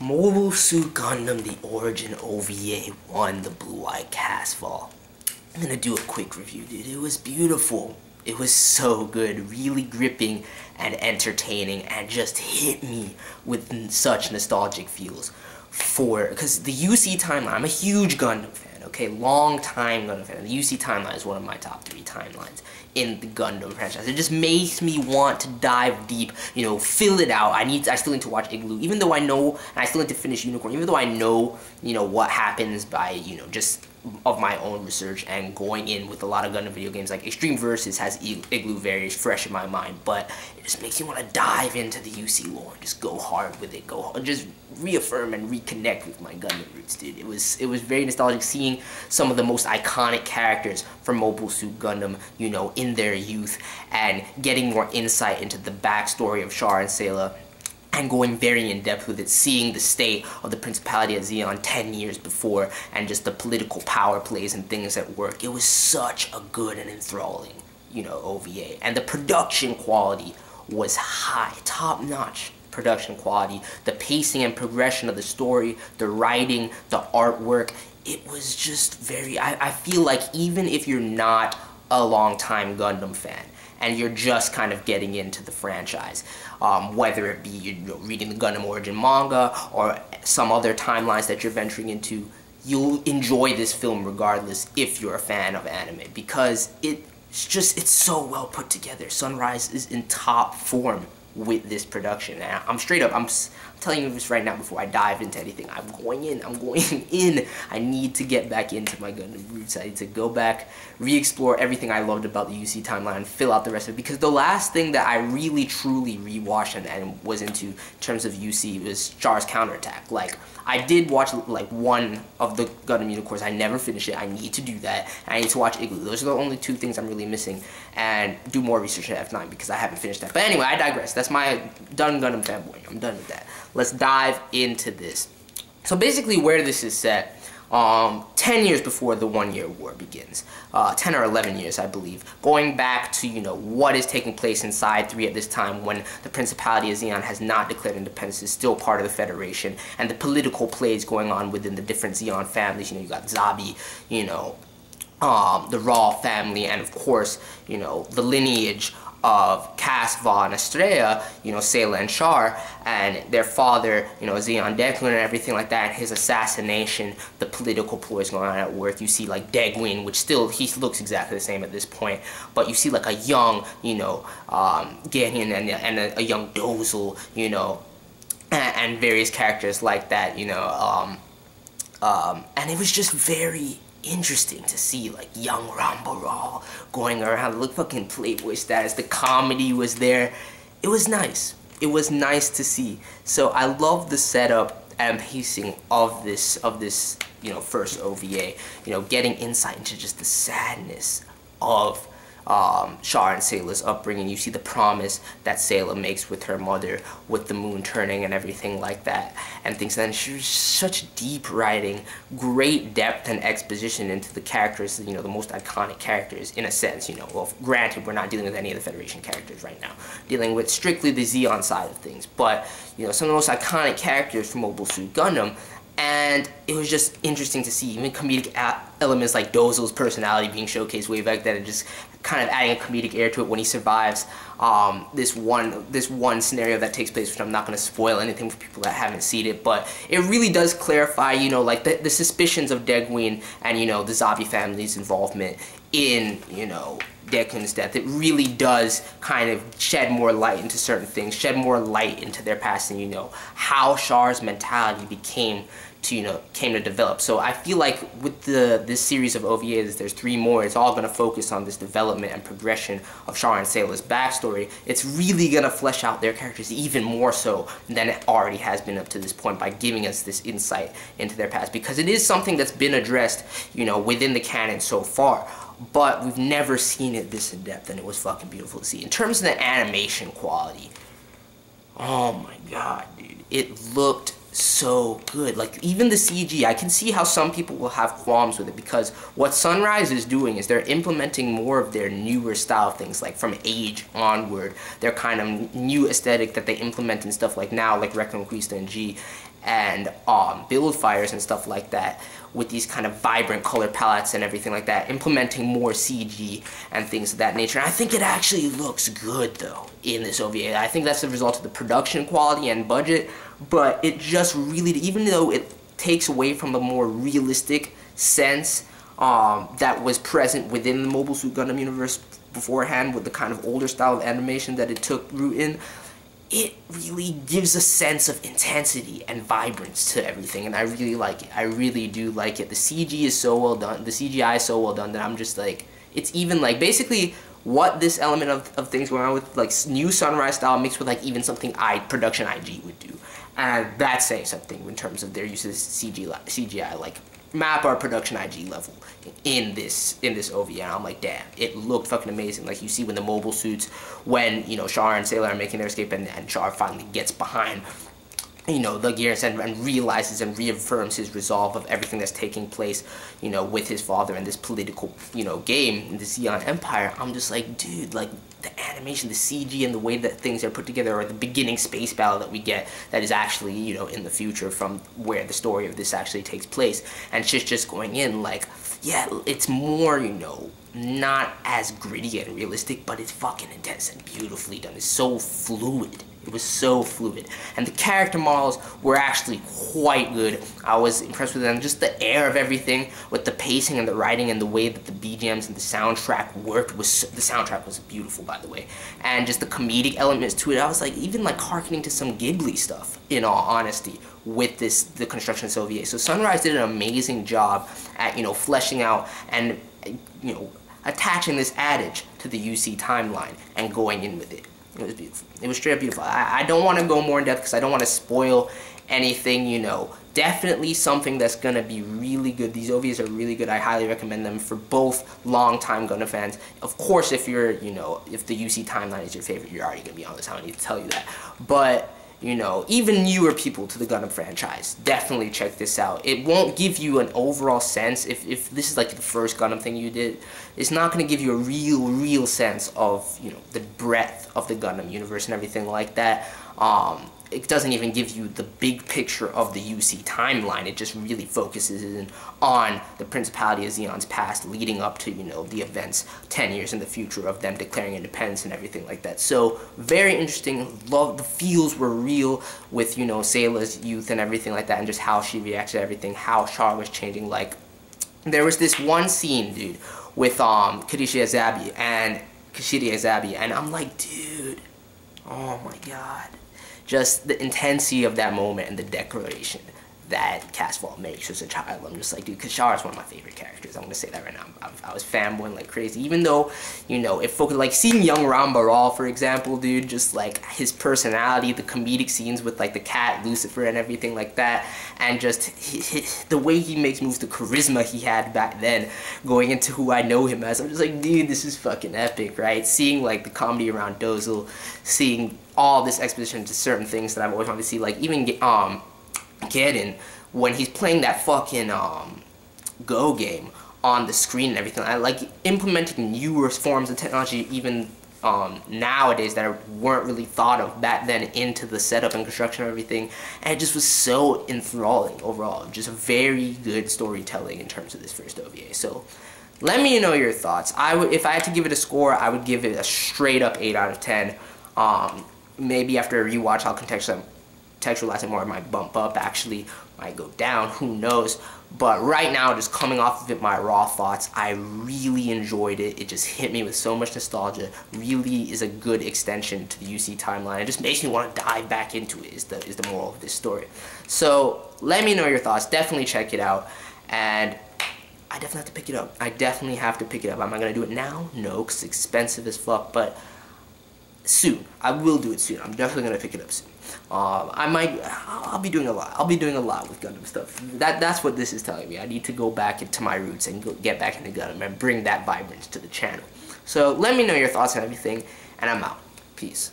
Mobile Suit Gundam The Origin OVA won the Blue-Eye Casval. I'm gonna do a quick review, dude. It was beautiful. It was so good, really gripping and entertaining, and just hit me with such nostalgic feels. Because the UC timeline, I'm a huge Gundam fan, okay? Long time Gundam fan. The UC timeline is one of my top 3 timelines in the Gundam franchise. It just makes me want to dive deep, you know, fill it out. I still need to watch Igloo, even though I know, and I still need to finish Unicorn, even though I know, you know, what happens by, you know, just of my own research and going in with a lot of Gundam video games. Like Extreme Versus has Igloo very fresh in my mind, but it just makes me want to dive into the UC lore and just go hard with it, just reaffirm and reconnect with my Gundam roots, dude. It was very nostalgic seeing some of the most iconic characters from Mobile Suit Gundam, you know, in their youth, and getting more insight into the backstory of Char and Sayla, and going very in depth with it, seeing the state of the Principality of Zeon 10 years before, and just the political power plays and things at work. It was such a good and enthralling, you know, OVA. And the production quality was high, top-notch production quality. The pacing and progression of the story, the writing, the artwork, it was just very, I feel like even if you're not a long-time Gundam fan, and you're just kind of getting into the franchise, whether it be, you know, reading the Gundam Origin manga or some other timelines that you're venturing into, you'll enjoy this film regardless if you're a fan of anime, because it's so well put together. Sunrise is in top form with this production, and I'm straight up, I'm telling you this right now before I dive into anything. I'm going in. I need to get back into my Gundam roots. I need to go back, re-explore everything I loved about the UC timeline, and fill out the rest of it. Because the last thing that I really, truly rewatched and was into in terms of UC was Char's Counterattack. Like, I did watch, like, one of the Gundam Unicorns. I never finished it. I need to do that. And I need to watch Igloo. Those are the only 2 things I'm really missing. And do more research at F9 because I haven't finished that. But anyway, I digress. That's my done Gundam fanboy. I'm done with that. Let's dive into this. So basically where this is set, 10 years before the 1-year war begins, 10 or 11 years, I believe, going back to, you know, what is taking place inside 3 at this time when the Principality of Zeon has not declared independence, is still part of the Federation, and the political plays going on within the different Zeon families. You know, you got Zabi, you know, the Ral family, and of course, you know, the lineage of Casval and Estrella, you know, Sayla and Char, and their father, you know, Zeon, Degqin and everything like that, and his assassination, the political ploys going on at work. You see, like, Degqin, which still, he looks exactly the same at this point, but you see, like, a young, you know, Gideon and a young Dozel, you know, and various characters like that, you know, and it was just very interesting to see, like, young Ramba Ral going around, look, fucking Playboy status. The comedy was there. It was nice. It was nice to see. So I love the setup and pacing of this, you know, first OVA. You know, getting insight into just the sadness of Char and Sayla's upbringing. You see the promise that Sayla makes with her mother, with the moon turning and everything like that, and things. And such deep writing, great depth and exposition into the characters, you know, the most iconic characters in a sense, you know. Well, granted, we're not dealing with any of the Federation characters right now, dealing with strictly the Zeon side of things, but, you know, some of the most iconic characters from Mobile Suit Gundam. And it was just interesting to see even comedic elements like Dozel's personality being showcased way back then, and just kind of adding a comedic air to it when he survives this one scenario that takes place, which I'm not going to spoil anything for people that haven't seen it, but it really does clarify, you know, like the suspicions of Degqin and, you know, the Zabi family's involvement in, you know, Degqin's death. It really does kind of shed more light into certain things, shed more light into their past, and, you know, how Char's mentality came to develop. So I feel like with this series of OVAs, there's 3 more, it's all going to focus on this development and progression of Char and Sayla's backstory. It's really going to flesh out their characters even more so than it already has been up to this point, by giving us this insight into their past, because it is something that's been addressed, you know, within the canon so far, but we've never seen it this in depth, and it was fucking beautiful to see. In terms of the animation quality, oh my god, dude, it looked so good. Like, even the CG, I can see how some people will have qualms with it, because what Sunrise is doing is they're implementing more of their newer style things, like from Age onward, their kind of new aesthetic that they implement in stuff like now, like Reconquista and G. and build fires and stuff like that, with these kind of vibrant color palettes and everything like that, implementing more CG and things of that nature. And I think it actually looks good though in this OVA. I think that's the result of the production quality and budget, but it just really, even though it takes away from the more realistic sense that was present within the Mobile Suit Gundam universe beforehand, with the kind of older style of animation that it took root in, it really gives a sense of intensity and vibrance to everything, and I really like it. I really do like it. The CG is so well done, the CGI is so well done that I'm just like, it's even like basically what this element of things going on with like new Sunrise style mixed with like even something production IG would do, and that's saying something in terms of their use of CGI, like map our production IG level in this OVA. And I'm like, damn, it looked fucking amazing. Like you see when the mobile suits, when, you know, Char and Sayla are making their escape, and Char finally gets behind, you know, the gear and realizes and reaffirms his resolve of everything that's taking place, you know, with his father in this political, you know, game in the Zeon Empire. I'm just like, dude, like the animation, the CG, and the way that things are put together, or the beginning space battle that we get that is actually, you know, in the future from where the story of this actually takes place, and shit's just going in, like, yeah, it's more, you know, not as gritty and realistic, but it's fucking intense and beautifully done. It's so fluid. It was so fluid. And the character models were actually quite good. I was impressed with them. Just the air of everything, with the pacing and the writing and the way that the BGMs and the soundtrack worked. The soundtrack was beautiful, by the way. And just the comedic elements to it. I was like, even like hearkening to some Ghibli stuff, in all honesty, with the construction of OVA. So Sunrise did an amazing job at, you know, fleshing out and, you know, attaching this adage to the UC timeline and going in with it. It was beautiful. It was straight up beautiful. I don't want to go more in depth because I don't want to spoil anything, you know. Definitely something that's going to be really good. These OVAs are really good. I highly recommend them for both long-time Gundam fans. Of course, if you're, you know, if the UC timeline is your favorite, you're already going to be on this. I don't need to tell you that. But, you know, even newer people to the Gundam franchise, definitely check this out. It won't give you an overall sense, if this is like the first Gundam thing you did, it's not going to give you a real sense of, you know, the breadth of the Gundam universe and everything like that. It doesn't even give you the big picture of the UC timeline. It just really focuses in on the Principality of Zeon's past, leading up to, you know, the events 10 years in the future of them declaring independence and everything like that. So very interesting. Love the feels were real with, you know, Sayla's youth and everything like that, and just how she reacted to everything, how Char was changing. Like, there was this one scene, dude, with Zabi, and I'm like, dude, oh my god. Just the intensity of that moment and the declaration that Casval makes as a child. I'm just like, dude, because Char is one of my favorite characters. I'm going to say that right now. I was fanboying like crazy. Even though, you know, it focused, like, seeing young Ramba Ral, for example, dude, just, like, his personality, the comedic scenes with, like, the cat, Lucifer, and everything like that, and just the way he makes moves, the charisma he had back then, going into who I know him as. I'm just like, dude, this is fucking epic, right? Seeing, like, the comedy around Dozel, seeing all this exposition to certain things that I've always wanted to see, like, even Geddon, when he's playing that fucking Go game on the screen and everything. I like implementing newer forms of technology even nowadays that weren't really thought of back then into the setup and construction of everything, and it just was so enthralling overall. Just very good storytelling in terms of this first OVA. So let me know your thoughts. If I had to give it a score, I would give it a straight up 8 out of 10. Maybe after a rewatch I'll contextualize it more. It might bump up, actually, might go down, who knows. But right now, just coming off of it, my raw thoughts, I really enjoyed it. It just hit me with so much nostalgia. Really is a good extension to the UC timeline. It just makes me want to dive back into it, is the moral of this story. So let me know your thoughts. Definitely check it out. And I definitely have to pick it up. I definitely have to pick it up. Am I going to do it now? No, because it's expensive as fuck. But soon. I will do it soon. I'm definitely going to pick it up soon. I'll be doing a lot. I'll be doing a lot with Gundam stuff. That's what this is telling me. I need to go back into my roots and get back into Gundam and bring that vibrance to the channel. So let me know your thoughts on everything, and I'm out. Peace.